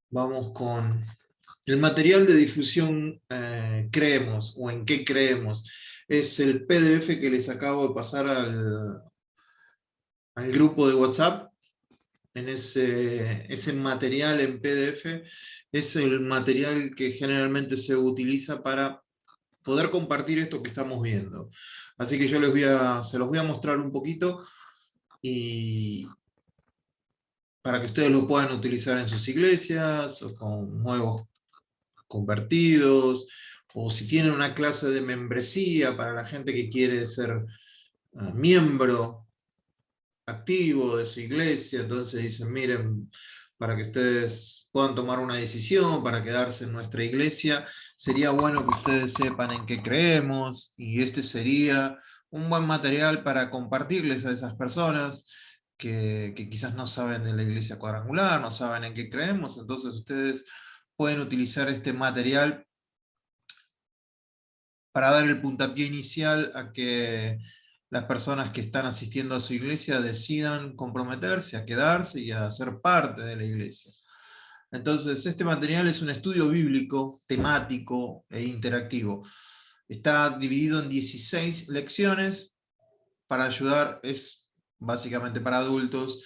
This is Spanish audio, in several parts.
Vamos con el material de difusión creemos, o en qué creemos. Es el PDF que les acabo de pasar al grupo de WhatsApp. En ese material en PDF es el material que generalmente se utiliza para poder compartir esto que estamos viendo. Así que yo se los voy a mostrar un poquito y para que ustedes lo puedan utilizar en sus iglesias o con nuevos convertidos, o si tienen una clase de membresía para la gente que quiere ser miembro activo de su iglesia. Entonces dicen, miren, para que ustedes puedan tomar una decisión para quedarse en nuestra iglesia, sería bueno que ustedes sepan en qué creemos, y este sería un buen material para compartirles a esas personas que quizás no saben de la iglesia cuadrangular, no saben en qué creemos. Entonces ustedes pueden utilizar este material para dar el puntapié inicial a que las personas que están asistiendo a su iglesia decidan comprometerse a quedarse y a ser parte de la iglesia. Entonces, este material es un estudio bíblico, temático e interactivo. Está dividido en 16 lecciones para ayudar, es básicamente para adultos,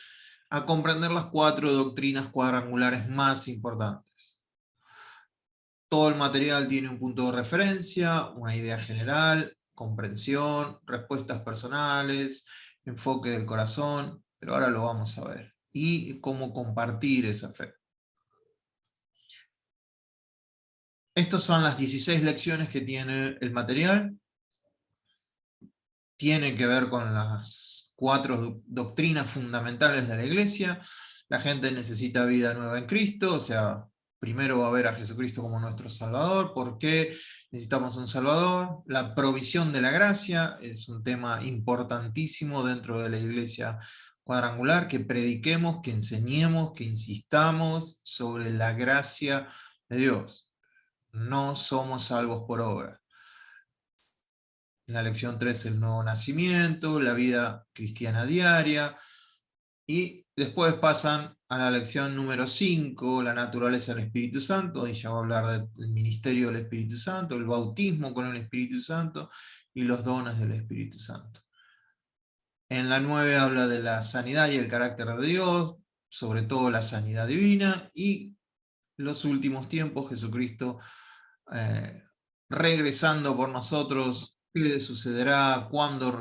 a comprender las 4 doctrinas cuadrangulares más importantes. Todo el material tiene un punto de referencia, una idea general, comprensión, respuestas personales, enfoque del corazón, pero ahora lo vamos a ver. Y cómo compartir esa fe. Estas son las 16 lecciones que tiene el material. Tienen que ver con las 4 doctrinas fundamentales de la iglesia. La gente necesita vida nueva en Cristo, o sea, primero va a ver a Jesucristo como nuestro Salvador. ¿Por qué necesitamos un Salvador? La provisión de la gracia es un tema importantísimo dentro de la iglesia cuadrangular, que prediquemos, que enseñemos, que insistamos sobre la gracia de Dios. No somos salvos por obra. En la lección 3, el nuevo nacimiento, la vida cristiana diaria, y después pasan a la lección número 5, la naturaleza del Espíritu Santo, y ya va a hablar del ministerio del Espíritu Santo, el bautismo con el Espíritu Santo y los dones del Espíritu Santo. En la 9 habla de la sanidad y el carácter de Dios, sobre todo la sanidad divina, y los últimos tiempos, Jesucristo regresando por nosotros, qué sucederá, cuándo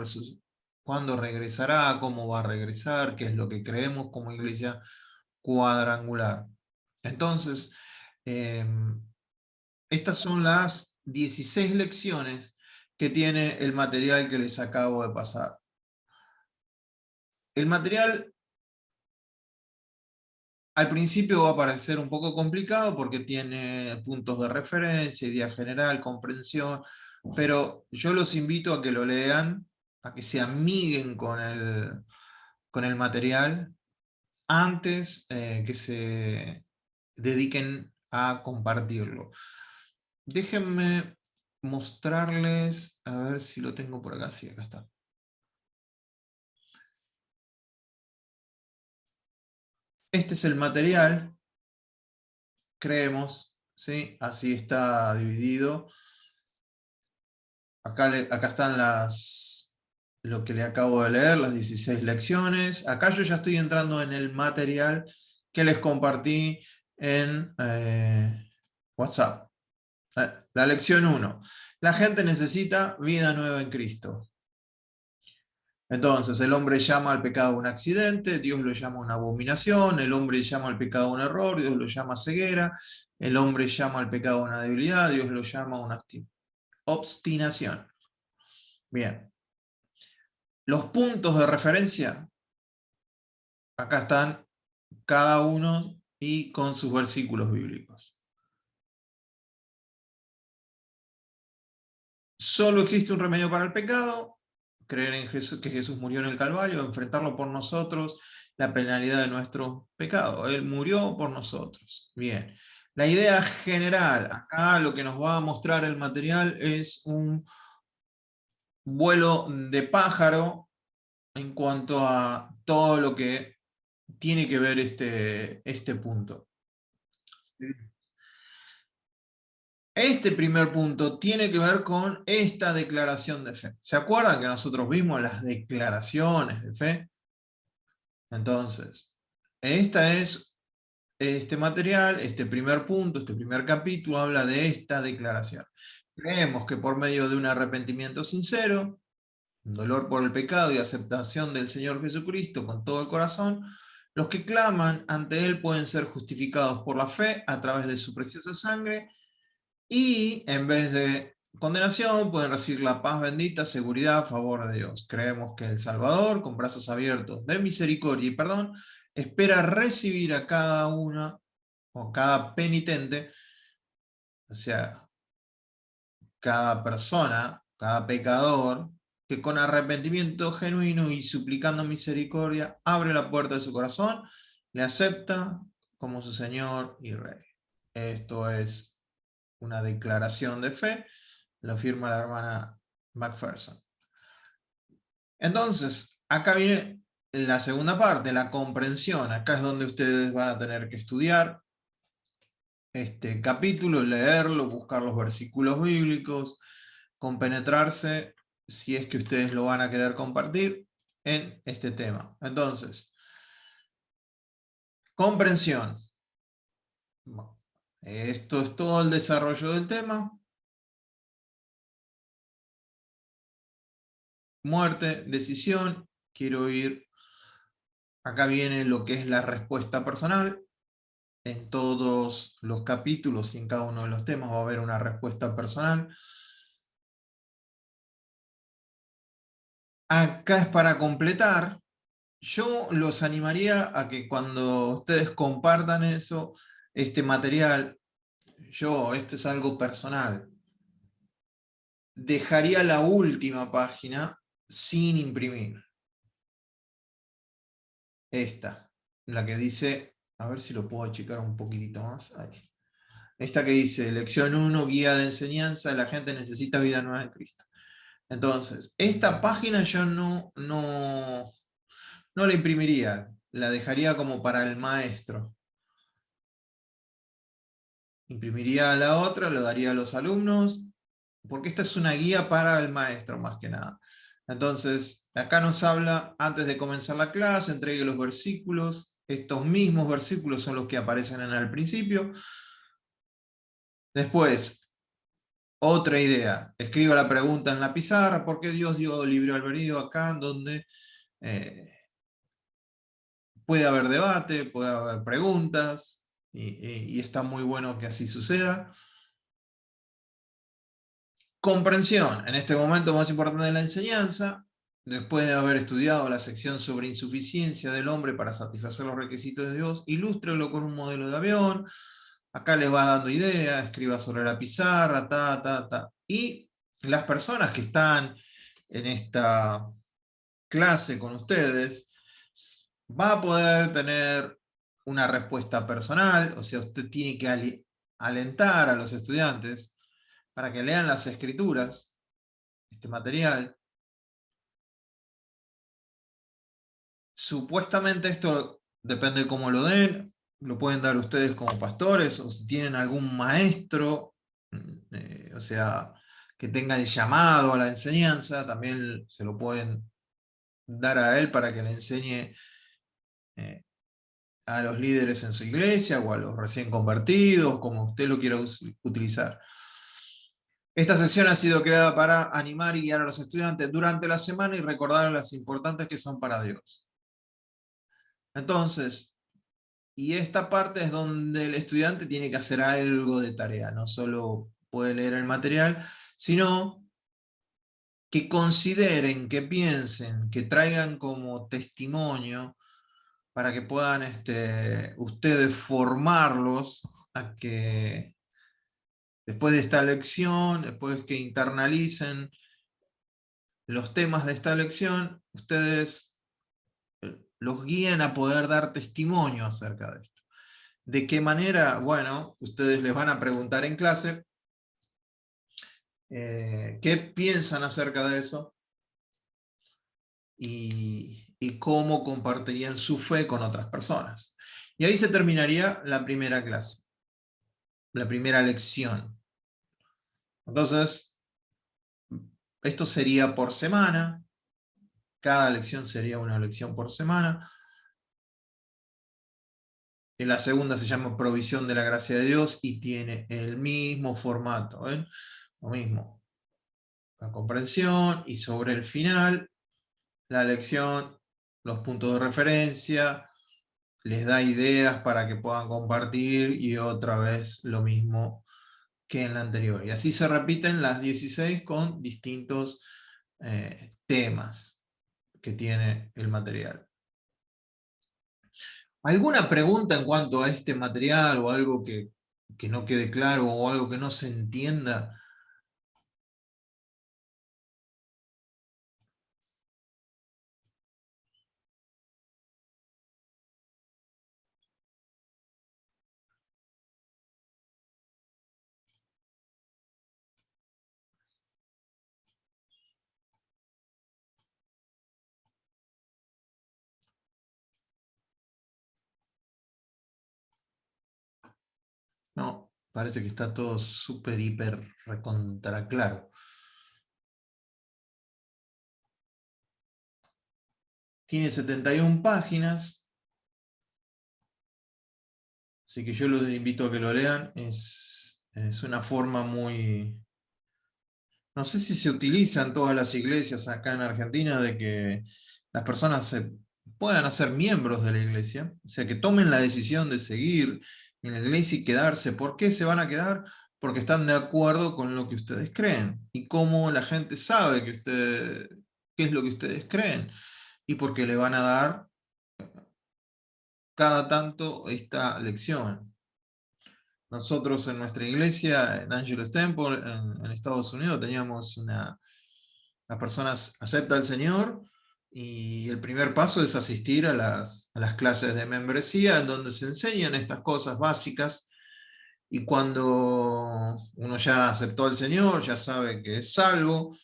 regresará, cómo va a regresar, qué es lo que creemos como iglesia cuadrangular. Entonces, estas son las 16 lecciones que tiene el material que les acabo de pasar. El material al principio va a parecer un poco complicado porque tiene puntos de referencia, idea general, comprensión, pero yo los invito a que lo lean, a que se amiguen con el material antes que se dediquen a compartirlo. Déjenme mostrarles, a ver si lo tengo por acá, sí, acá está. Este es el material, creemos, ¿sí? Así está dividido. Acá están lo que le acabo de leer, las 16 lecciones. Acá yo ya estoy entrando en el material que les compartí en WhatsApp. La lección 1. La gente necesita vida nueva en Cristo. Entonces, el hombre llama al pecado un accidente, Dios lo llama una abominación. El hombre llama al pecado un error, Dios lo llama ceguera. El hombre llama al pecado una debilidad, Dios lo llama una obstinación. Bien. Los puntos de referencia, acá están cada uno y con sus versículos bíblicos. Solo existe un remedio para el pecado: creer en Jesús, que Jesús murió en el Calvario, enfrentarlo por nosotros, la penalidad de nuestro pecado. Él murió por nosotros. Bien. La idea general, acá lo que nos va a mostrar el material es un vuelo de pájaro en cuanto a todo lo que tiene que ver este punto. Este primer punto tiene que ver con esta declaración de fe. ¿Se acuerdan que nosotros vimos las declaraciones de fe? Entonces, este material, este primer punto, este primer capítulo habla de esta declaración. Creemos que por medio de un arrepentimiento sincero, un dolor por el pecado y aceptación del Señor Jesucristo con todo el corazón, los que claman ante Él pueden ser justificados por la fe a través de su preciosa sangre y en vez de condenación pueden recibir la paz bendita, seguridad, favor de Dios. Creemos que el Salvador, con brazos abiertos de misericordia y perdón, espera recibir a cada una o cada penitente, o sea, cada persona, cada pecador, que con arrepentimiento genuino y suplicando misericordia, abre la puerta de su corazón, le acepta como su Señor y Rey. Esto es una declaración de fe, lo firma la hermana Macpherson. Entonces, acá viene la segunda parte, la comprensión. Acá es donde ustedes van a tener que estudiar este capítulo, leerlo, buscar los versículos bíblicos, compenetrarse, si es que ustedes lo van a querer compartir, en este tema. Entonces, comprensión. Bueno, esto es todo el desarrollo del tema. Muerte, decisión, quiero ir, acá viene lo que es la respuesta personal. En todos los capítulos y en cada uno de los temas va a haber una respuesta personal. Acá es para completar. Yo los animaría a que cuando ustedes compartan eso, este material, esto es algo personal, dejaría la última página sin imprimir. Esta, la que dice, a ver si lo puedo achicar un poquitito más. Ahí. Esta que dice, lección 1, guía de enseñanza, la gente necesita vida nueva en Cristo. Entonces, esta página yo no la imprimiría, la dejaría como para el maestro. Imprimiría la otra, lo daría a los alumnos, porque esta es una guía para el maestro más que nada. Entonces, acá nos habla, antes de comenzar la clase, entregue los versículos. Estos mismos versículos son los que aparecen en el principio. Después, otra idea. Escriba la pregunta en la pizarra. ¿Por qué Dios dio libre albedrío acá, en donde puede haber debate, puede haber preguntas, y está muy bueno que así suceda? Comprensión, en este momento más importante de la enseñanza, después de haber estudiado la sección sobre insuficiencia del hombre para satisfacer los requisitos de Dios, ilústrelo con un modelo de avión, acá les va dando ideas, escriba sobre la pizarra, y las personas que están en esta clase con ustedes, va a poder tener una respuesta personal, o sea, usted tiene que alentar a los estudiantes para que lean las escrituras, este material. Supuestamente esto depende de cómo lo den, lo pueden dar ustedes como pastores, o si tienen algún maestro, o sea, que tenga el llamado a la enseñanza, también se lo pueden dar a él para que le enseñe a los líderes en su iglesia, o a los recién convertidos, como usted lo quiera utilizar. Esta sesión ha sido creada para animar y guiar a los estudiantes durante la semana y recordar las importantes que son para Dios. Entonces, y esta parte es donde el estudiante tiene que hacer algo de tarea, no solo puede leer el material, sino que consideren, que piensen, que traigan como testimonio para que puedan ustedes formarlos a que después de esta lección, después que internalicen los temas de esta lección, ustedes los guíen a poder dar testimonio acerca de esto. ¿De qué manera? Bueno, ustedes les van a preguntar en clase qué piensan acerca de eso y cómo compartirían su fe con otras personas. Y ahí se terminaría la primera clase. la primera lección. Entonces, esto sería por semana, cada lección sería una lección por semana. En la segunda se llama Provisión de la Gracia de Dios y tiene el mismo formato, ¿ven? Lo mismo, la comprensión y sobre el final, la lección, los puntos de referencia, les da ideas para que puedan compartir y otra vez lo mismo que en la anterior. Y así se repiten las 16 con distintos temas que tiene el material. ¿Alguna pregunta en cuanto a este material o algo que no quede claro o algo que no se entienda? No, parece que está todo súper, hiper, recontra claro. Tiene 71 páginas, así que yo los invito a que lo lean. Es una forma muy... No sé si se utiliza en todas las iglesias acá en Argentina de que las personas se puedan hacer miembros de la iglesia, o sea, que tomen la decisión de seguir en la iglesia y quedarse. ¿Por qué se van a quedar? Porque están de acuerdo con lo que ustedes creen. Y cómo la gente sabe qué es lo que ustedes creen. Y porque le van a dar cada tanto esta lección. Nosotros en nuestra iglesia, en Angelus Temple, en Estados Unidos, teníamos las personas aceptan al Señor y el primer paso es asistir a las clases de membresía en donde se enseñan estas cosas básicas, y cuando uno ya aceptó al Señor, ya sabe que es salvo,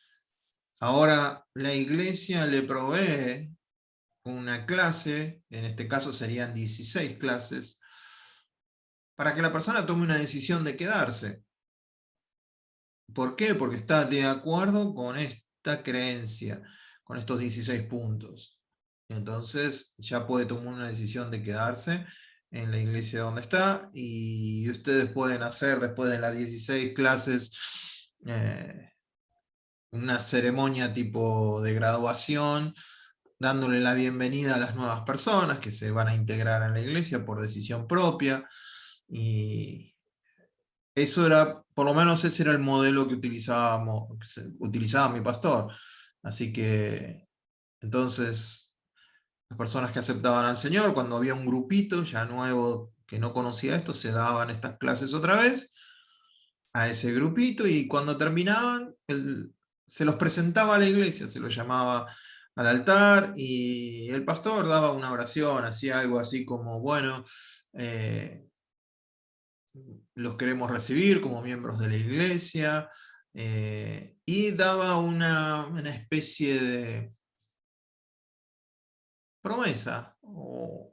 ahora la iglesia le provee una clase, en este caso serían 16 clases, para que la persona tome una decisión de quedarse. ¿Por qué? Porque está de acuerdo con esta creencia, con estos 16 puntos. Entonces ya puede tomar una decisión de quedarse en la iglesia donde está, y ustedes pueden hacer después de las 16 clases una ceremonia tipo de graduación, dándole la bienvenida a las nuevas personas que se van a integrar en la iglesia por decisión propia. Y eso era, por lo menos ese era el modelo que utilizaba mi pastor. Así que, entonces, las personas que aceptaban al Señor, cuando había un grupito ya nuevo que no conocía esto, se daban estas clases otra vez a ese grupito, y cuando terminaban, se los presentaba a la iglesia, se los llamaba al altar, y el pastor daba una oración, hacía algo así como, bueno, eh, los queremos recibir como miembros de la iglesia, y daba una especie de promesa, o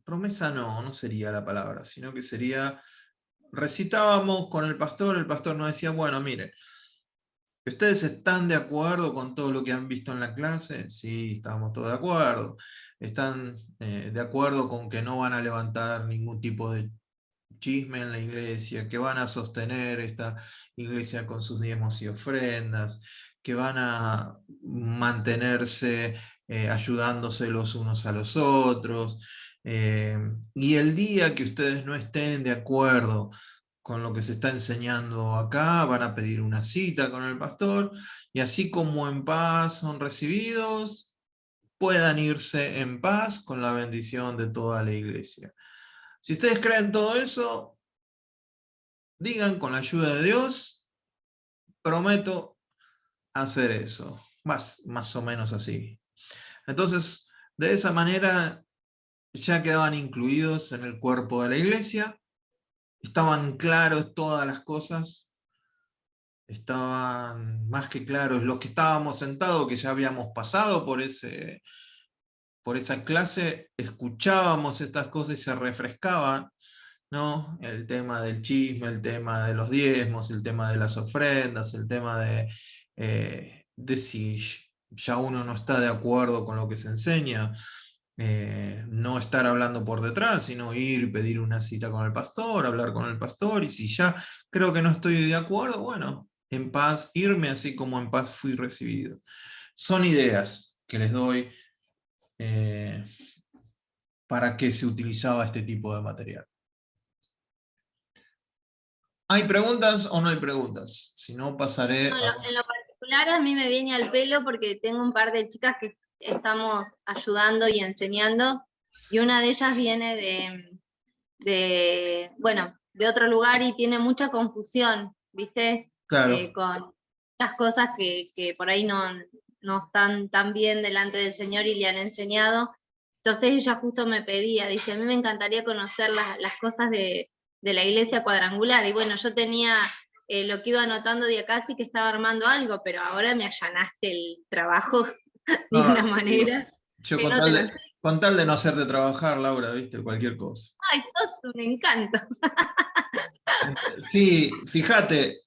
promesa no sería la palabra, sino que sería, recitábamos con el pastor nos decía, bueno, mire, ¿ustedes están de acuerdo con todo lo que han visto en la clase? Sí, estamos todos de acuerdo. ¿Están de acuerdo con que no van a levantar ningún tipo de chisme en la iglesia, que van a sostener esta iglesia con sus diezmos y ofrendas, que van a mantenerse ayudándose los unos a los otros? Y el día que ustedes no estén de acuerdo con lo que se está enseñando acá, van a pedir una cita con el pastor, y así como en paz son recibidos, puedan irse en paz con la bendición de toda la iglesia. Si ustedes creen todo eso, digan con la ayuda de Dios, prometo hacer eso. Más o menos así. Entonces, de esa manera ya quedaban incluidos en el cuerpo de la iglesia, estaban claros todas las cosas, estaban más que claros los que estábamos sentados, que ya habíamos pasado por esa clase, escuchábamos estas cosas y se refrescaban, ¿no? El tema del chisme, el tema de los diezmos, el tema de las ofrendas, el tema de si ya uno no está de acuerdo con lo que se enseña, no estar hablando por detrás, sino ir, pedir una cita con el pastor, hablar con el pastor, y si ya creo que no estoy de acuerdo, bueno, en paz irme así como en paz fui recibido. Son ideas que les doy para qué se utilizaba este tipo de material. ¿Hay preguntas o no hay preguntas? Si no, pasaré No, a... en lo particular a mí me viene al pelo porque tengo un par de chicas que estamos ayudando y enseñando, y una de ellas viene bueno, de otro lugar y tiene mucha confusión, ¿viste? Claro, Con las cosas que por ahí no están tan bien delante del Señor y le han enseñado. Entonces ella justo me pedía, dice, a mí me encantaría conocer las cosas de la iglesia cuadrangular. Y bueno, yo tenía lo que iba anotando de acá, sí que estaba armando algo, pero ahora me allanaste el trabajo de no, una sí. manera Yo que no te lo... con tal de no hacerte trabajar, Laura, viste, cualquier cosa. ¡Ay, sos un encanto! Sí, fíjate,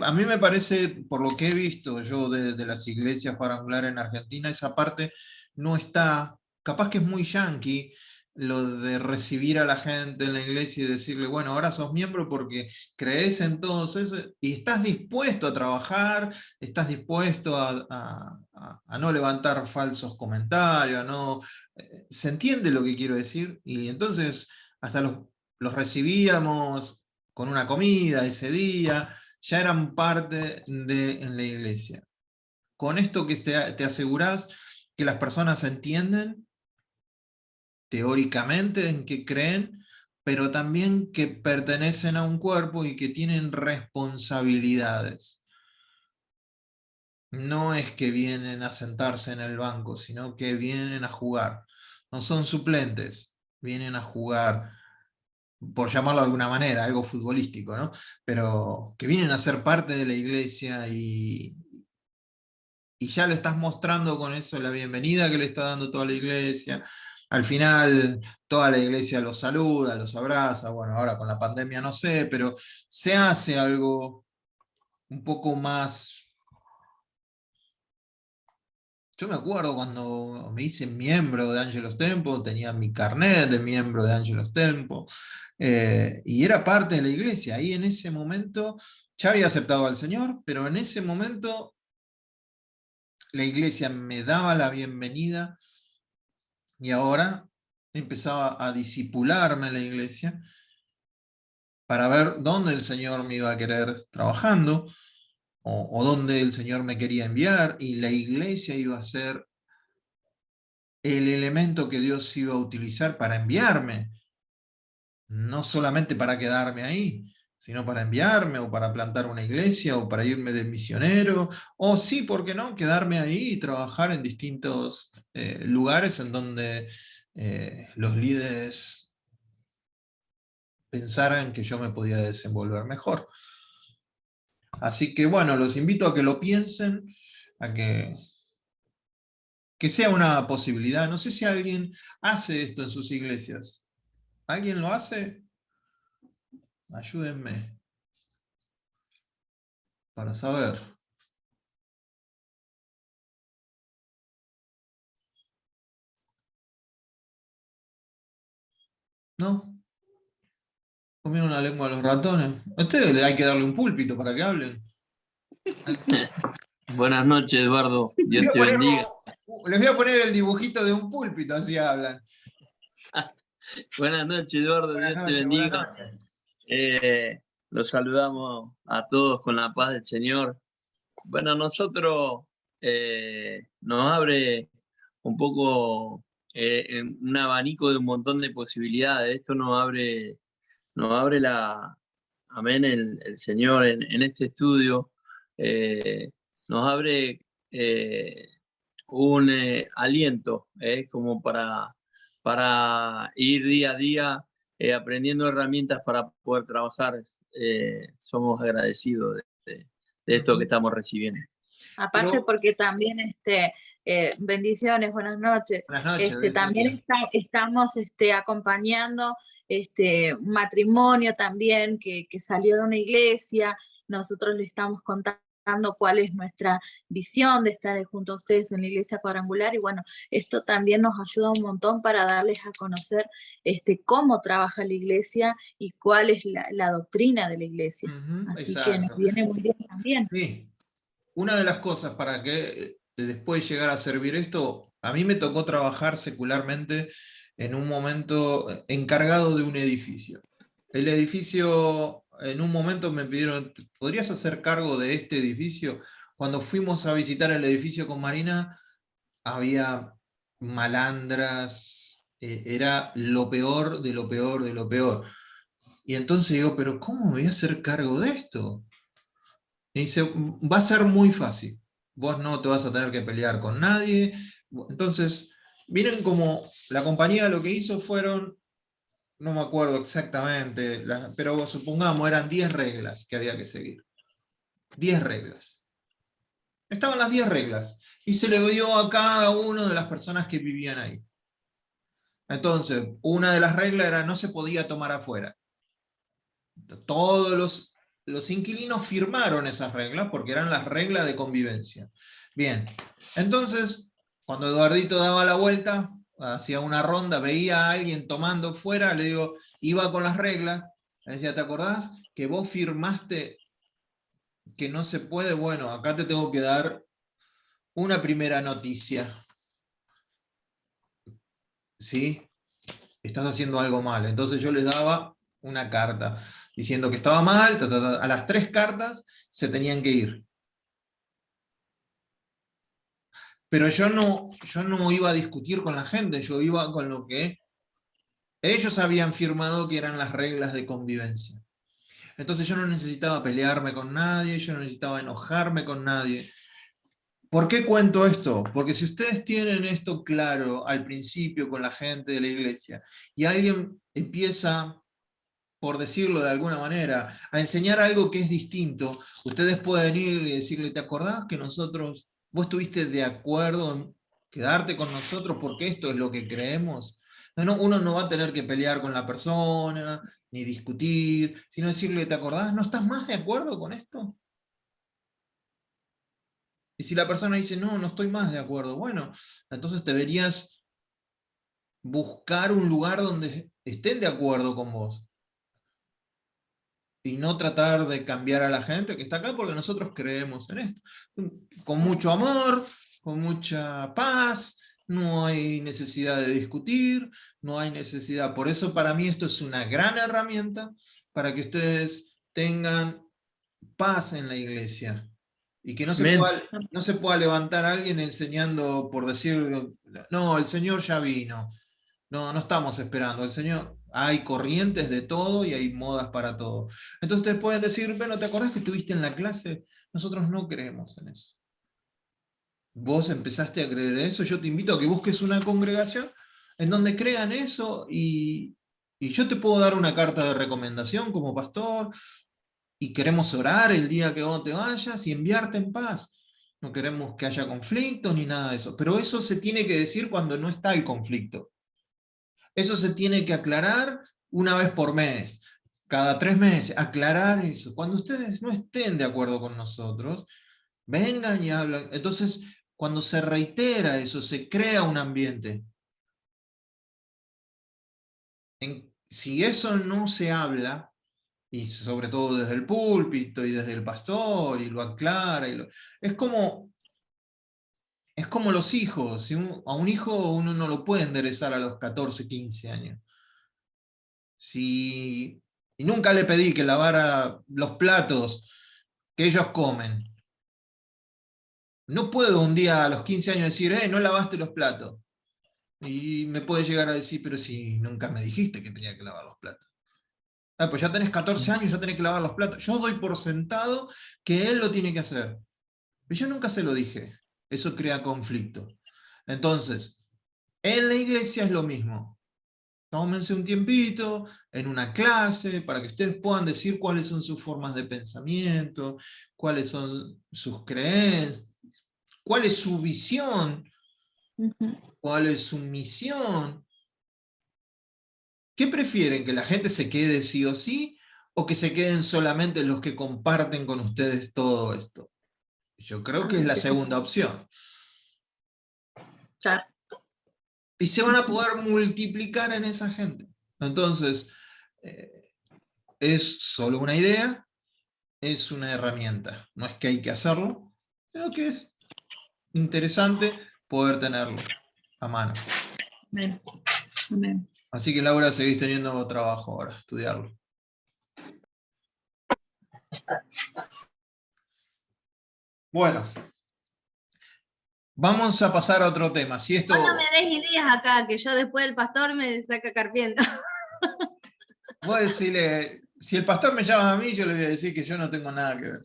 a mí me parece, por lo que he visto yo de las iglesias cuadrangulares en Argentina, esa parte no está, capaz que es muy yanqui, lo de recibir a la gente en la iglesia y decirle, bueno, ahora sos miembro porque crees en todo eso y estás dispuesto a trabajar, estás dispuesto a no levantar falsos comentarios, a no... ¿Se entiende lo que quiero decir? Y entonces hasta los recibíamos con una comida ese día, ya eran parte en la iglesia. Con esto que te asegurás que las personas entienden teóricamente en qué creen, pero también que pertenecen a un cuerpo y que tienen responsabilidades. No es que vienen a sentarse en el banco, sino que vienen a jugar. No son suplentes, vienen a jugar, por llamarlo de alguna manera, algo futbolístico, ¿no? Pero que vienen a ser parte de la iglesia y ya le estás mostrando con eso la bienvenida que le está dando toda la iglesia. Al final, toda la iglesia los saluda, los abraza. Bueno, ahora con la pandemia no sé, pero se hace algo un poco más... Yo me acuerdo cuando me hice miembro de Angelos Tempo, tenía mi carnet de miembro de Angelos Tempo, y era parte de la iglesia. Ahí en ese momento ya había aceptado al Señor, pero en ese momento la iglesia me daba la bienvenida y ahora empezaba a discipularme en la iglesia para ver dónde el Señor me iba a querer trabajando o dónde el Señor me quería enviar, y la iglesia iba a ser el elemento que Dios iba a utilizar para enviarme, no solamente para quedarme ahí, sino para enviarme, o para plantar una iglesia, o para irme de misionero, o sí, ¿por qué no?, quedarme ahí y trabajar en distintos lugares en donde los líderes pensaran que yo me podía desenvolver mejor. Así que bueno, los invito a que lo piensen, a que sea una posibilidad. No sé si alguien hace esto en sus iglesias. ¿Alguien lo hace? Ayúdenme para saber. ¿No? ¿Comieron la lengua a los ratones? A ustedes hay que darle un púlpito para que hablen. Buenas noches, Eduardo. Les voy Dios a te poner, bendiga. les voy a poner el dibujito de un púlpito, así hablan. Buenas noches, Eduardo. Buenas Dios te noches, buenas bendiga. noches. Los saludamos a todos con la paz del Señor. Bueno, nosotros nos abre un poco un abanico de un montón de posibilidades. Esto nos abre amén, el Señor en este estudio. Nos abre un aliento, como para ir día a día aprendiendo herramientas para poder trabajar. Somos agradecidos de esto que estamos recibiendo. Aparte porque también, bendiciones, buenas noches. Buenas noches, También estamos acompañando un matrimonio también que salió de una iglesia. Nosotros le estamos contando cuál es nuestra visión de estar junto a ustedes en la iglesia cuadrangular, y bueno, esto también nos ayuda un montón para darles a conocer cómo trabaja la iglesia y cuál es la doctrina de la iglesia. Así que nos Exacto. viene muy bien también. Sí, una de las cosas para que después llegar a servir esto, a mí me tocó trabajar secularmente en un momento encargado de un edificio. El edificio, en un momento me pidieron, ¿podrías hacer cargo de este edificio? Cuando fuimos a visitar el edificio con Marina, había malandras, era lo peor de lo peor de lo peor. Y entonces digo, pero ¿cómo me voy a hacer cargo de esto? Y dice, va a ser muy fácil. Vos no te vas a tener que pelear con nadie. Entonces, miren como la compañía lo que hizo fueron, no me acuerdo exactamente, pero supongamos eran 10 reglas que había que seguir. 10 reglas. Estaban las 10 reglas. Y se le dio a cada una de las personas que vivían ahí. Entonces, una de las reglas era no se podía tomar afuera. Todos los inquilinos firmaron esas reglas porque eran las reglas de convivencia. Bien, entonces, cuando Eduardito daba la vuelta, hacía una ronda, veía a alguien tomando fuera, le digo, iba con las reglas, le decía, ¿te acordás que vos firmaste que no se puede? Bueno, acá te tengo que dar una primera noticia. ¿Sí? Estás haciendo algo mal. Entonces yo les daba una carta diciendo que estaba mal, a las 3 cartas se tenían que ir. Pero yo no iba a discutir con la gente, yo iba con lo que ellos habían firmado que eran las reglas de convivencia. Entonces yo no necesitaba pelearme con nadie, yo no necesitaba enojarme con nadie. ¿Por qué cuento esto? Porque si ustedes tienen esto claro al principio con la gente de la iglesia, y alguien empieza, por decirlo de alguna manera, a enseñar algo que es distinto, ustedes pueden ir y decirle, ¿te acordás que vos estuviste de acuerdo en quedarte con nosotros porque esto es lo que creemos? Uno no va a tener que pelear con la persona, ni discutir, sino decirle, ¿te acordás? ¿No estás más de acuerdo con esto? Y si la persona dice, no estoy más de acuerdo, bueno, entonces deberías buscar un lugar donde estén de acuerdo con vos. Y no tratar de cambiar a la gente que está acá porque nosotros creemos en esto. Con mucho amor, con mucha paz, no hay necesidad de discutir, no hay necesidad. Por eso para mí esto es una gran herramienta para que ustedes tengan paz en la iglesia. Y que no se pueda levantar alguien enseñando por decir, no, el Señor ya vino. No estamos esperando el Señor. Hay corrientes de todo y hay modas para todo. Entonces ustedes pueden decir, bueno, ¿te acordás que estuviste en la clase? Nosotros no creemos en eso. Vos empezaste a creer en eso, yo te invito a que busques una congregación en donde crean eso y yo te puedo dar una carta de recomendación como pastor y queremos orar el día que vos te vayas y enviarte en paz. No queremos que haya conflicto ni nada de eso. Pero eso se tiene que decir cuando no está el conflicto. Eso se tiene que aclarar una vez por mes, cada 3 meses, aclarar eso. Cuando ustedes no estén de acuerdo con nosotros, vengan y hablan. Entonces, cuando se reitera eso, se crea un ambiente. Si eso no se habla, y sobre todo desde el púlpito y desde el pastor, y lo aclara, es como los hijos. Si a un hijo uno no lo puede enderezar a los 14, 15 años. Y nunca le pedí que lavara los platos que ellos comen. No puedo un día a los 15 años decir, no lavaste los platos. Y me puede llegar a decir, pero si nunca me dijiste que tenía que lavar los platos. Pues ya tenés 14 años, ya tenés que lavar los platos. Yo doy por sentado que él lo tiene que hacer. Pero yo nunca se lo dije. Eso crea conflicto. Entonces, en la iglesia es lo mismo. Tómense un tiempito en una clase para que ustedes puedan decir cuáles son sus formas de pensamiento, cuáles son sus creencias, cuál es su visión, cuál es su misión. ¿Qué prefieren? ¿Que la gente se quede sí o sí? ¿O que se queden solamente los que comparten con ustedes todo esto? Yo creo que es la segunda opción. Claro. Y se van a poder multiplicar en esa gente. Entonces, es solo una idea, es una herramienta. No es que hay que hacerlo, sino que es interesante poder tenerlo a mano. Amén. Amén. Así que Laura, seguís teniendo trabajo ahora, estudiarlo. Bueno, vamos a pasar a otro tema. Si esto... Vos no me des ideas acá, que yo después del pastor me saca carpiento. Vos decirle, si el pastor me llama a mí, yo le voy a decir que yo no tengo nada que ver.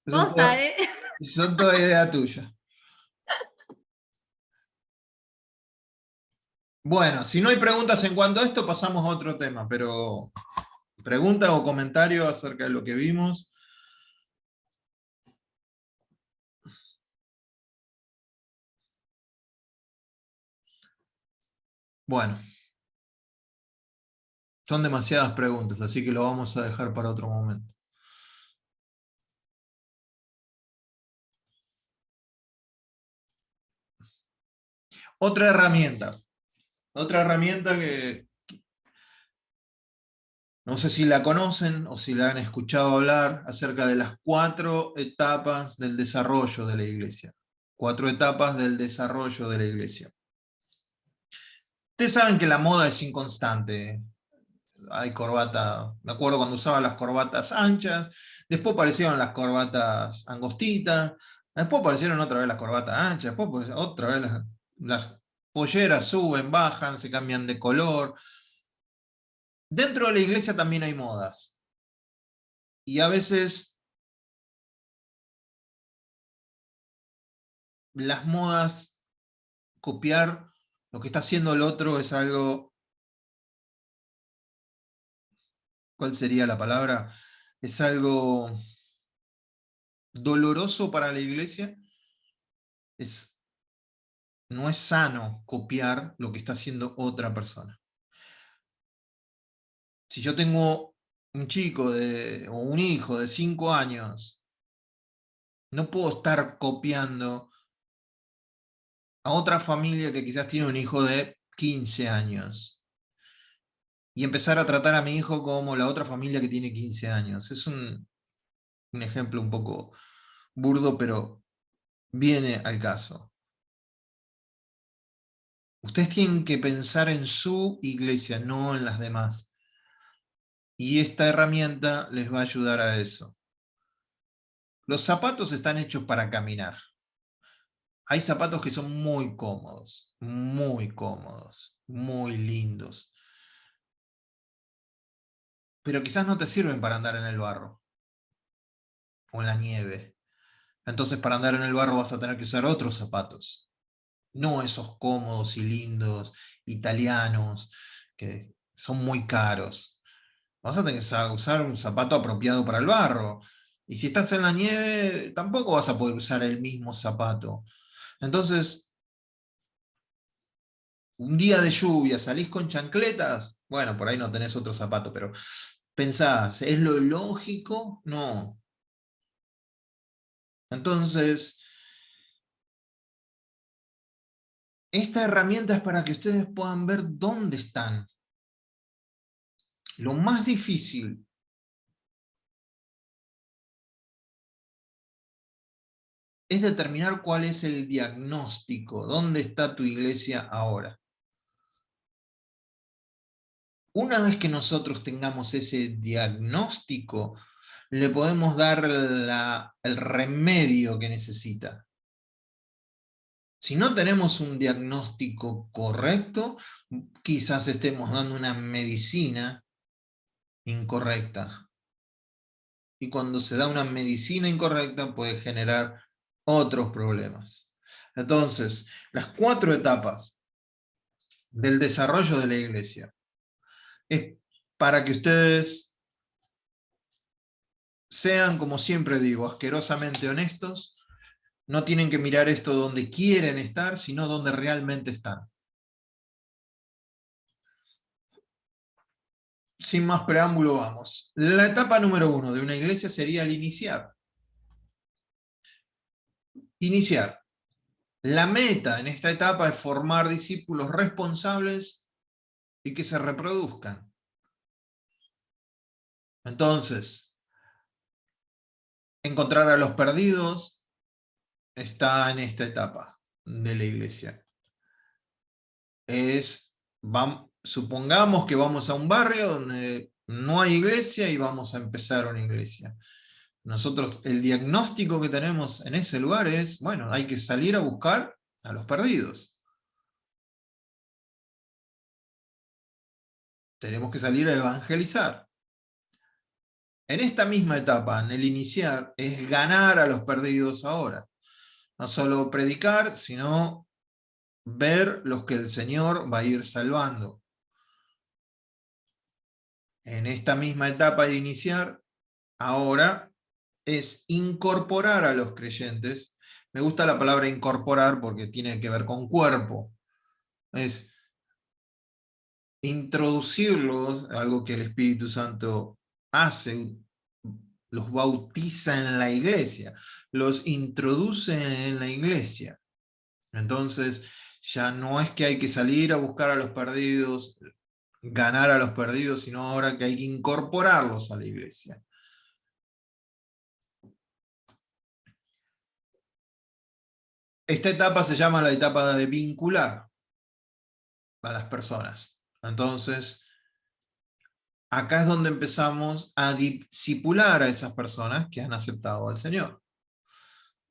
Posta, ¿eh? Son toda idea tuya. Bueno, si no hay preguntas en cuanto a esto, pasamos a otro tema, pero pregunta o comentario acerca de lo que vimos. Bueno, son demasiadas preguntas, así que lo vamos a dejar para otro momento. Otra herramienta que no sé si la conocen o si la han escuchado hablar acerca de las 4 etapas del desarrollo de la iglesia. 4 etapas del desarrollo de la iglesia. Ustedes saben que la moda es inconstante. Hay corbata, me acuerdo cuando usaban las corbatas anchas, después aparecieron las corbatas angostitas, después aparecieron otra vez las corbatas anchas, después otra vez las polleras suben, bajan, se cambian de color. Dentro de la iglesia también hay modas. Y a veces las modas, copiar lo que está haciendo el otro es algo... ¿Cuál sería la palabra? Es algo doloroso para la iglesia. No es sano copiar lo que está haciendo otra persona. Si yo tengo un chico o un hijo de 5 años, no puedo estar copiando a otra familia que quizás tiene un hijo de 15 años y empezar a tratar a mi hijo como la otra familia que tiene 15 años. Es un ejemplo un poco burdo, pero viene al caso. Ustedes tienen que pensar en su iglesia, no en las demás. Y esta herramienta les va a ayudar a eso. Los zapatos están hechos para caminar. Hay zapatos que son muy cómodos, muy lindos. Pero quizás no te sirven para andar en el barro o en la nieve. Entonces para andar en el barro vas a tener que usar otros zapatos. No esos cómodos y lindos italianos que son muy caros. Vas a tener que usar un zapato apropiado para el barro. Y si estás en la nieve, tampoco vas a poder usar el mismo zapato. Entonces, un día de lluvia, ¿salís con chancletas? Bueno, por ahí no tenés otro zapato, pero pensás, ¿es lo lógico? No. Entonces, esta herramienta es para que ustedes puedan ver dónde están. Lo más difícil es determinar cuál es el diagnóstico, dónde está tu iglesia ahora. Una vez que nosotros tengamos ese diagnóstico, le podemos dar el remedio que necesita. Si no tenemos un diagnóstico correcto, quizás estemos dando una medicina incorrecta. Y cuando se da una medicina incorrecta puede generar otros problemas. Entonces, las 4 etapas del desarrollo de la iglesia es para que ustedes sean, como siempre digo, asquerosamente honestos. No tienen que mirar esto donde quieren estar, sino donde realmente están. sin más preámbulo, vamos. La etapa número 1 de una iglesia sería el iniciar. Iniciar. La meta en esta etapa es formar discípulos responsables y que se reproduzcan. Entonces, encontrar a los perdidos está en esta etapa de la iglesia. Supongamos que vamos a un barrio donde no hay iglesia y vamos a empezar una iglesia. Nosotros, el diagnóstico que tenemos en ese lugar es, bueno, hay que salir a buscar a los perdidos. Tenemos que salir a evangelizar. En esta misma etapa, en el iniciar, es ganar a los perdidos ahora. No solo predicar, sino ver los que el Señor va a ir salvando. En esta misma etapa de iniciar, ahora es incorporar a los creyentes. Me gusta la palabra incorporar porque tiene que ver con cuerpo. Es introducirlos, algo que el Espíritu Santo hace, los bautiza en la iglesia, los introduce en la iglesia. Entonces, ya no es que hay que salir a buscar a los perdidos, ganar a los perdidos, sino ahora que hay que incorporarlos a la iglesia. Esta etapa se llama la etapa de vincular a las personas. Entonces, acá es donde empezamos a discipular a esas personas que han aceptado al Señor.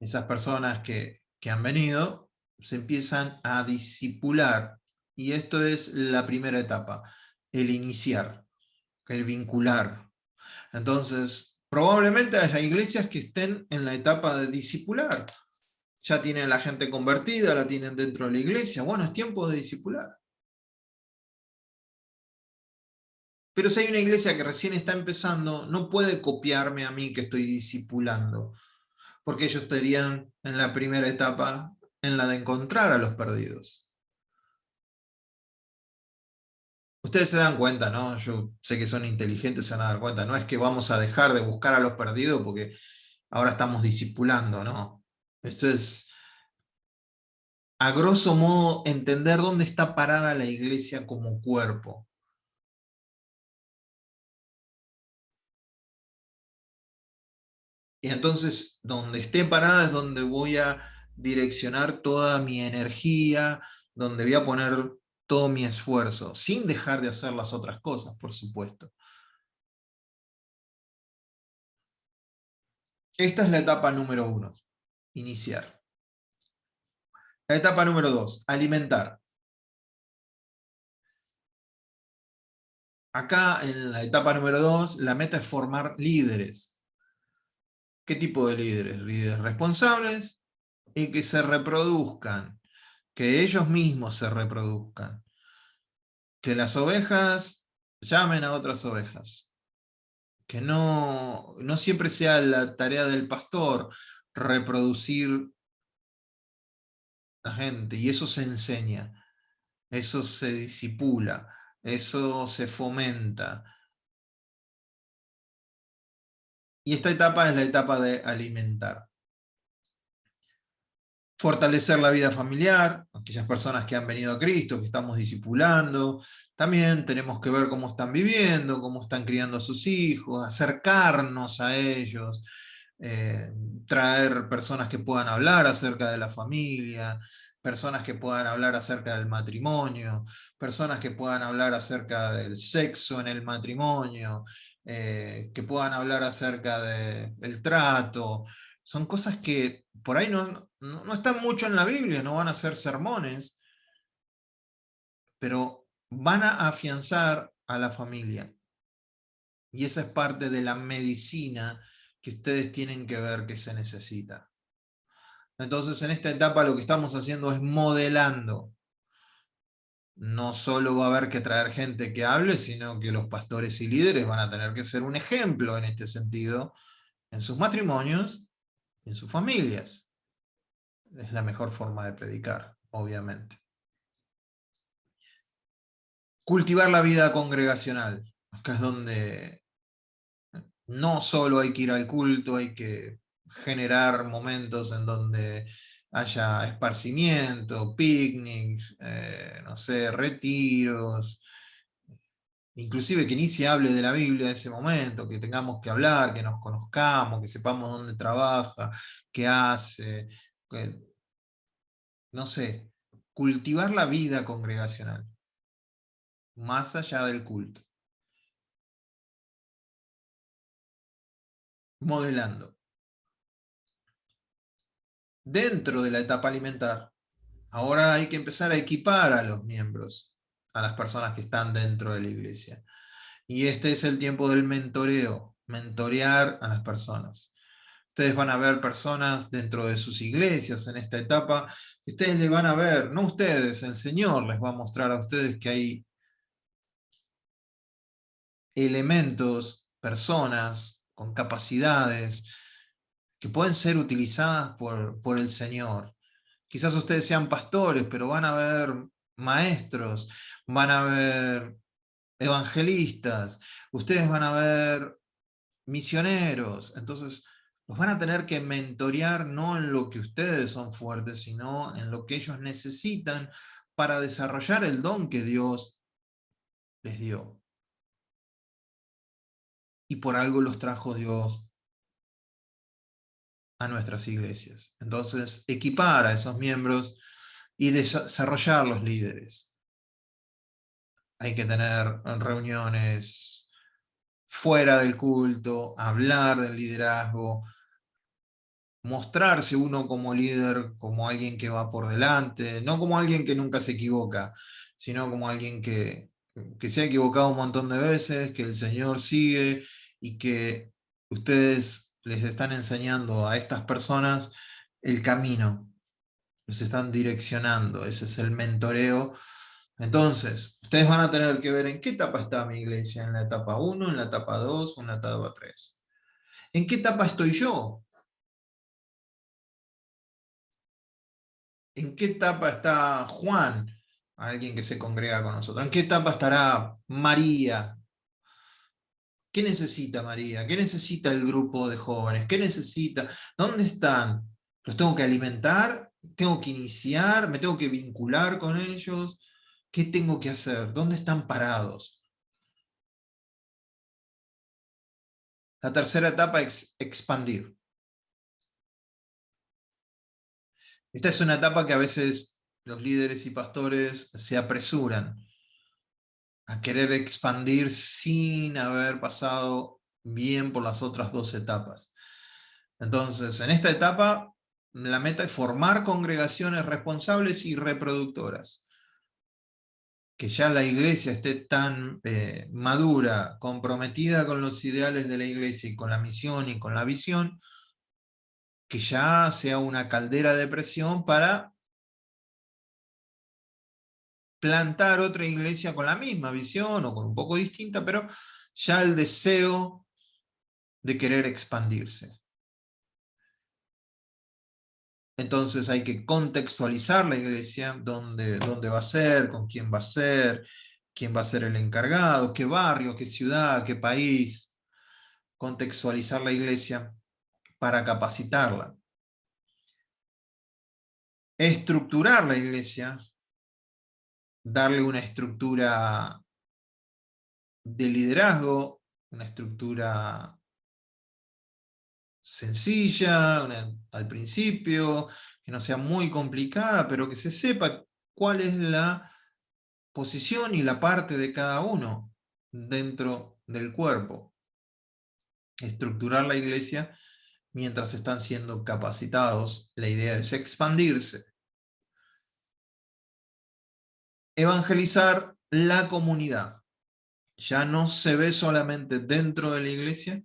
Esas personas que han venido se empiezan a discipular. Y esto es la primera etapa, el iniciar, el vincular. Entonces, probablemente haya iglesias que estén en la etapa de discipular. Ya tienen la gente convertida, la tienen dentro de la iglesia. Bueno, es tiempo de discipular. Pero si hay una iglesia que recién está empezando, no puede copiarme a mí que estoy discipulando, porque ellos estarían en la primera etapa, en la de encontrar a los perdidos. Ustedes se dan cuenta, ¿no? Yo sé que son inteligentes, se van a dar cuenta. No es que vamos a dejar de buscar a los perdidos porque ahora estamos discipulando, ¿no? Esto es, a grosso modo, entender dónde está parada la iglesia como cuerpo. Y entonces, donde esté parada es donde voy a direccionar toda mi energía, donde voy a poner todo mi esfuerzo, sin dejar de hacer las otras cosas, por supuesto. Esta es la etapa número 1, iniciar. La etapa número 2, alimentar. Acá, en la etapa número 2, la meta es formar líderes. ¿Qué tipo de líderes? Líderes responsables y que se reproduzcan, que ellos mismos se reproduzcan. Que las ovejas llamen a otras ovejas. Que no siempre sea la tarea del pastor reproducir a la gente, y eso se enseña, eso se discipula, eso se fomenta. Y esta etapa es la etapa de alimentar. Fortalecer la vida familiar, aquellas personas que han venido a Cristo, que estamos discipulando. También tenemos que ver cómo están viviendo, cómo están criando a sus hijos, acercarnos a ellos, traer personas que puedan hablar acerca de la familia, personas que puedan hablar acerca del matrimonio, personas que puedan hablar acerca del sexo en el matrimonio, que puedan hablar acerca del trato. Son cosas que por ahí no están mucho en la Biblia, no van a ser sermones, pero van a afianzar a la familia. Y esa es parte de la medicina que ustedes tienen que ver que se necesita. Entonces, en esta etapa lo que estamos haciendo es modelando. No solo va a haber que traer gente que hable, sino que los pastores y líderes van a tener que ser un ejemplo en este sentido, en sus matrimonios y en sus familias. Es la mejor forma de predicar, obviamente. Cultivar la vida congregacional. Acá es donde no solo hay que ir al culto, hay que generar momentos en donde haya esparcimiento, picnics, no sé, retiros, inclusive que ni se hable de la Biblia en ese momento, que tengamos que hablar, que nos conozcamos, que sepamos dónde trabaja, qué hace, no sé, cultivar la vida congregacional, más allá del culto, modelando. Dentro de la etapa alimentar, ahora hay que empezar a equipar a los miembros, a las personas que están dentro de la iglesia. Y este es el tiempo del mentoreo, mentorear a las personas. Ustedes van a ver personas dentro de sus iglesias en esta etapa, ustedes les van a ver, no ustedes, el Señor les va a mostrar a ustedes que hay elementos, personas con capacidades que pueden ser utilizadas por el Señor. Quizás ustedes sean pastores, pero van a ver maestros, van a ver evangelistas, ustedes van a ver misioneros, entonces los van a tener que mentorear no en lo que ustedes son fuertes, sino en lo que ellos necesitan para desarrollar el don que Dios les dio. Y por algo los trajo Dios a nuestras iglesias. Entonces, equipar a esos miembros y desarrollar los líderes. Hay que tener reuniones fuera del culto, hablar del liderazgo, mostrarse uno como líder, como alguien que va por delante, no como alguien que nunca se equivoca, sino como alguien que se ha equivocado un montón de veces, que el Señor sigue y que ustedes les están enseñando a estas personas el camino, los están direccionando, ese es el mentoreo. Entonces, ustedes van a tener que ver en qué etapa está mi iglesia, en la etapa 1, en la etapa 2 o en la etapa 3. ¿En qué etapa estoy yo? ¿En qué etapa está Juan, alguien que se congrega con nosotros? ¿En qué etapa estará María? ¿Qué necesita María? ¿Qué necesita el grupo de jóvenes? ¿Qué necesita? ¿Dónde están? ¿Los tengo que alimentar? ¿Tengo que iniciar? ¿Me tengo que vincular con ellos? ¿Qué tengo que hacer? ¿Dónde están parados? La tercera etapa es expandir. Esta es una etapa que a veces los líderes y pastores se apresuran a querer expandir sin haber pasado bien por las otras dos etapas. Entonces, en esta etapa, la meta es formar congregaciones responsables y reproductoras. Que ya la iglesia esté tan madura, comprometida con los ideales de la iglesia y con la misión y con la visión, que ya sea una caldera de presión para plantar otra iglesia con la misma visión o con un poco distinta, pero ya el deseo de querer expandirse. Entonces hay que contextualizar la iglesia, dónde va a ser, con quién va a ser el encargado, qué barrio, qué ciudad, qué país. Contextualizar la iglesia para capacitarla. Estructurar la iglesia, darle una estructura de liderazgo, una estructura sencilla, al principio, que no sea muy complicada, pero que se sepa cuál es la posición y la parte de cada uno dentro del cuerpo. Estructurar la iglesia mientras están siendo capacitados. La idea es expandirse. Evangelizar la comunidad. Ya no se ve solamente dentro de la iglesia.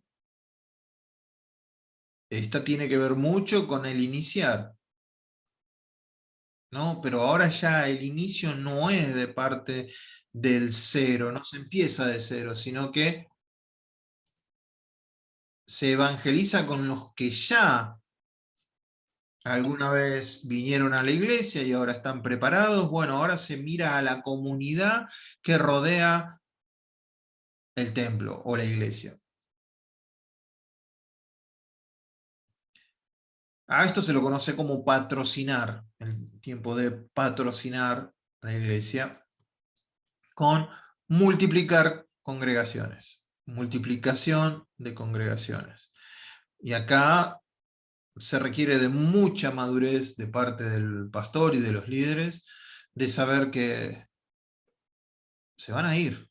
Esta tiene que ver mucho con el iniciar, ¿no? Pero ahora ya el inicio no es de parte del cero, no se empieza de cero, sino que se evangeliza con los que ya alguna vez vinieron a la iglesia y ahora están preparados. Bueno, ahora se mira a la comunidad que rodea el templo o la iglesia. A esto se lo conoce como patrocinar, el tiempo de patrocinar la iglesia, con multiplicar congregaciones, multiplicación de congregaciones. Y acá se requiere de mucha madurez de parte del pastor y de los líderes, de saber que se van a ir.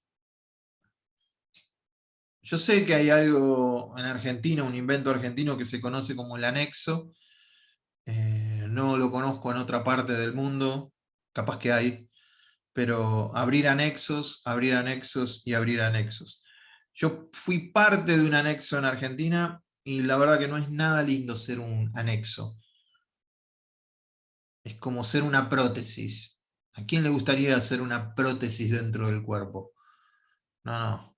Yo sé que hay algo en Argentina, un invento argentino que se conoce como el anexo. No lo conozco en otra parte del mundo, capaz que hay, pero abrir anexos y abrir anexos. Yo fui parte de un anexo en Argentina y la verdad que no es nada lindo ser un anexo. Es como ser una prótesis. ¿A quién le gustaría hacer una prótesis dentro del cuerpo? No, no.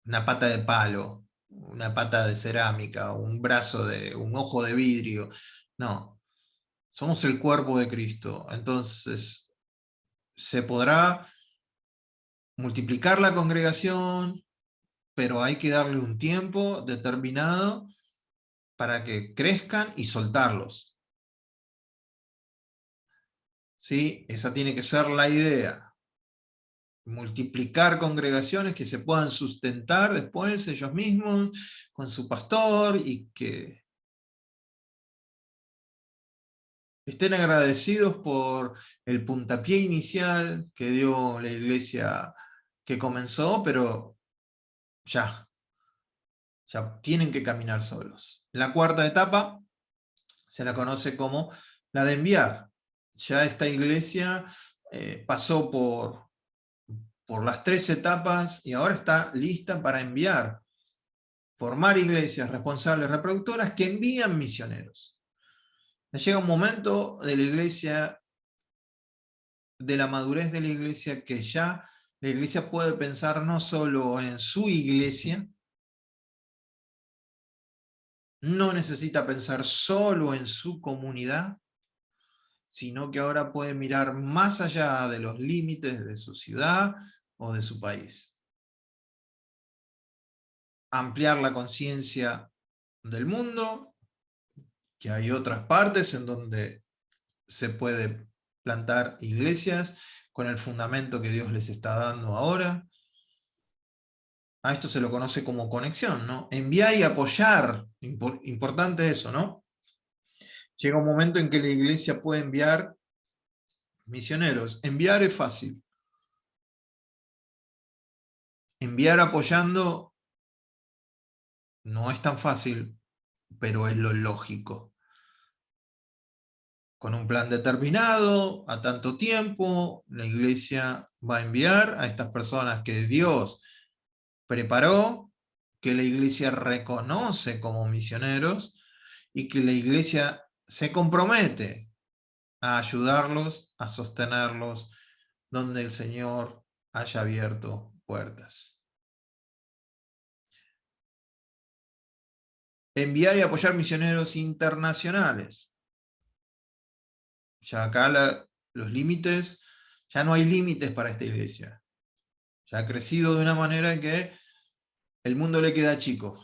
Una pata de palo, una pata de cerámica, un brazo un ojo de vidrio. No. Somos el cuerpo de Cristo. Entonces, se podrá multiplicar la congregación, pero hay que darle un tiempo determinado para que crezcan y soltarlos. ¿Sí? Esa tiene que ser la idea. Multiplicar congregaciones que se puedan sustentar después ellos mismos, con su pastor, y que estén agradecidos por el puntapié inicial que dio la iglesia que comenzó, pero ya tienen que caminar solos. La cuarta etapa se la conoce como la de enviar. Ya esta iglesia pasó por las 3 etapas y ahora está lista para enviar, formar iglesias responsables reproductoras que envían misioneros. Llega un momento de la iglesia, de la madurez de la iglesia, que ya la iglesia puede pensar no solo en su iglesia, no necesita pensar solo en su comunidad, sino que ahora puede mirar más allá de los límites de su ciudad o de su país. Ampliar la conciencia del mundo, que hay otras partes en donde se puede plantar iglesias con el fundamento que Dios les está dando ahora. A esto se lo conoce como conexión, ¿no? Enviar y apoyar, importante eso, ¿no? Llega un momento en que la iglesia puede enviar misioneros. Enviar es fácil. Enviar apoyando no es tan fácil, pero es lo lógico. Con un plan determinado, a tanto tiempo, la iglesia va a enviar a estas personas que Dios preparó, que la iglesia reconoce como misioneros, y que la iglesia se compromete a ayudarlos, a sostenerlos, donde el Señor haya abierto puertas. Enviar y apoyar misioneros internacionales. Ya acá los límites, ya no hay límites para esta iglesia. Ya ha crecido de una manera que el mundo le queda chico.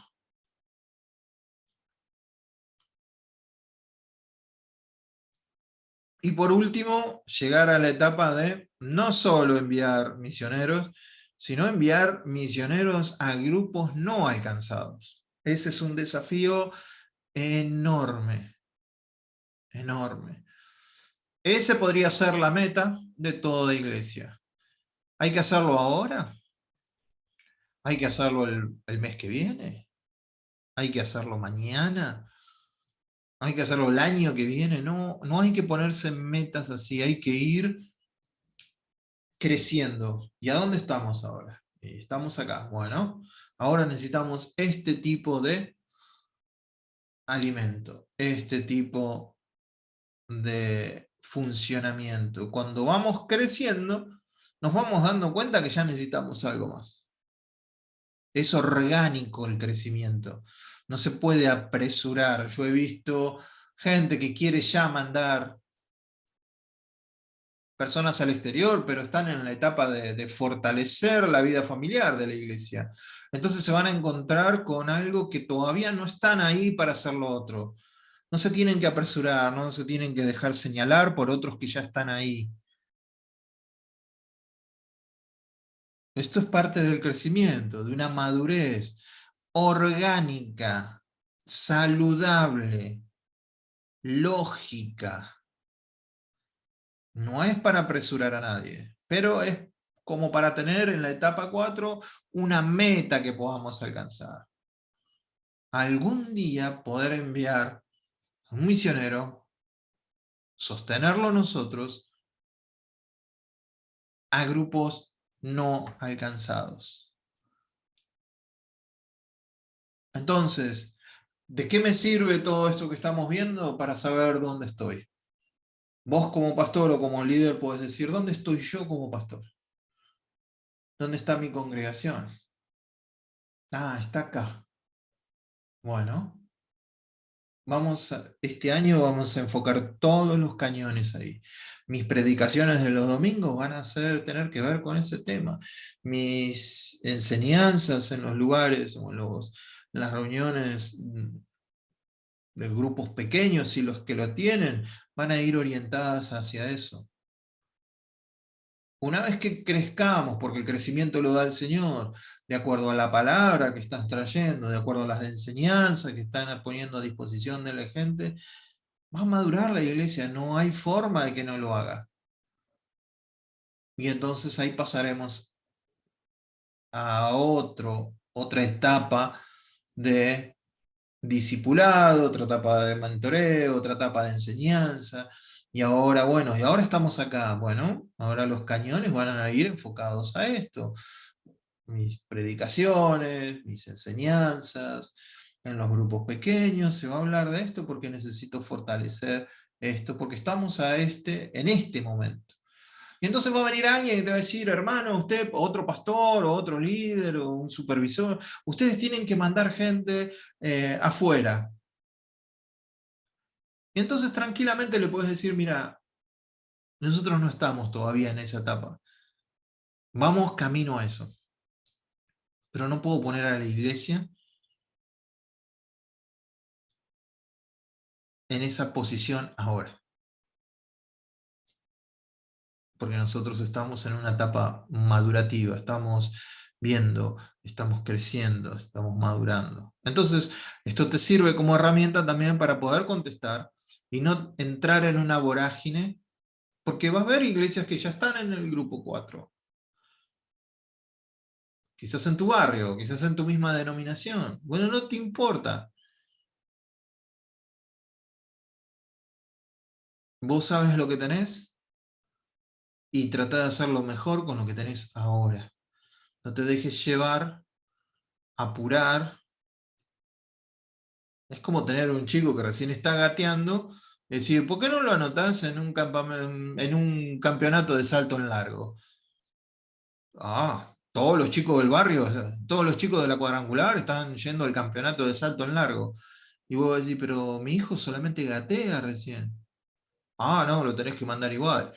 Y por último, llegar a la etapa de no solo enviar misioneros, sino enviar misioneros a grupos no alcanzados. Ese es un desafío enorme, enorme. Ese podría ser la meta de toda iglesia. ¿Hay que hacerlo ahora? ¿Hay que hacerlo el mes que viene? ¿Hay que hacerlo mañana? ¿Hay que hacerlo el año que viene? No, no hay que ponerse metas así, hay que ir creciendo. ¿Y a dónde estamos ahora? Estamos acá. Bueno, ahora necesitamos este tipo de alimento, este tipo de funcionamiento. Cuando vamos creciendo, nos vamos dando cuenta que ya necesitamos algo más. Es orgánico el crecimiento. No se puede apresurar. Yo he visto gente que quiere ya mandar personas al exterior, pero están en la etapa de fortalecer la vida familiar de la iglesia. Entonces se van a encontrar con algo que todavía no están ahí para hacer lo otro. No se tienen que apresurar, no se tienen que dejar señalar por otros que ya están ahí. Esto es parte del crecimiento, de una madurez orgánica, saludable, lógica. No es para apresurar a nadie, pero es como para tener en la etapa 4 una meta que podamos alcanzar. Algún día poder enviar a un misionero, sostenerlo nosotros, a grupos no alcanzados. Entonces, ¿de qué me sirve todo esto que estamos viendo? Para saber dónde estoy. Vos como pastor o como líder podés decir, ¿dónde estoy yo como pastor? ¿Dónde está mi congregación? Ah, está acá. Bueno, este año vamos a enfocar todos los cañones ahí. Mis predicaciones de los domingos van a tener que ver con ese tema. Mis enseñanzas en los lugares o en las reuniones de grupos pequeños y los que lo tienen van a ir orientadas hacia eso. Una vez que crezcamos, porque el crecimiento lo da el Señor, de acuerdo a la palabra que estás trayendo, de acuerdo a las enseñanzas que están poniendo a disposición de la gente, va a madurar la iglesia, no hay forma de que no lo haga. Y entonces ahí pasaremos a otra etapa de discipulado, otra etapa de mentoreo, otra etapa de enseñanza, y ahora, bueno, y ahora estamos acá, bueno, ahora los cañones van a ir enfocados a esto, mis predicaciones, mis enseñanzas, en los grupos pequeños, se va a hablar de esto porque necesito fortalecer esto, porque estamos en este momento. Y entonces va a venir alguien que te va a decir, hermano, usted, otro pastor, o otro líder, o un supervisor, ustedes tienen que mandar gente afuera. Y entonces tranquilamente le puedes decir, mira, nosotros no estamos todavía en esa etapa. Vamos camino a eso. Pero no puedo poner a la iglesia en esa posición ahora. Porque nosotros estamos en una etapa madurativa, estamos viendo, estamos creciendo, estamos madurando. Entonces, esto te sirve como herramienta también para poder contestar y no entrar en una vorágine, porque va a haber iglesias que ya están en el grupo 4. Quizás en tu barrio, quizás en tu misma denominación. Bueno, no te importa. Vos sabes lo que tenés y tratá de hacerlo mejor con lo que tenés ahora. No te dejes llevar, apurar. Es como tener un chico que recién está gateando, decir, ¿por qué no lo anotás en un campeonato de salto en largo? Ah, todos los chicos del barrio, todos los chicos de la cuadrangular están yendo al campeonato de salto en largo. Y vos decís, pero mi hijo solamente gatea recién. Ah, no, lo tenés que mandar igual.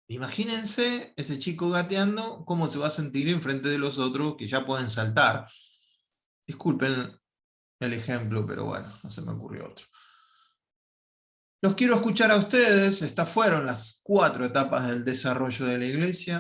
Imagínense ese chico gateando, cómo se va a sentir enfrente de los otros que ya pueden saltar. Disculpen el ejemplo, pero bueno, no se me ocurrió otro. Los quiero escuchar a ustedes. Estas fueron las 4 etapas del desarrollo de la iglesia.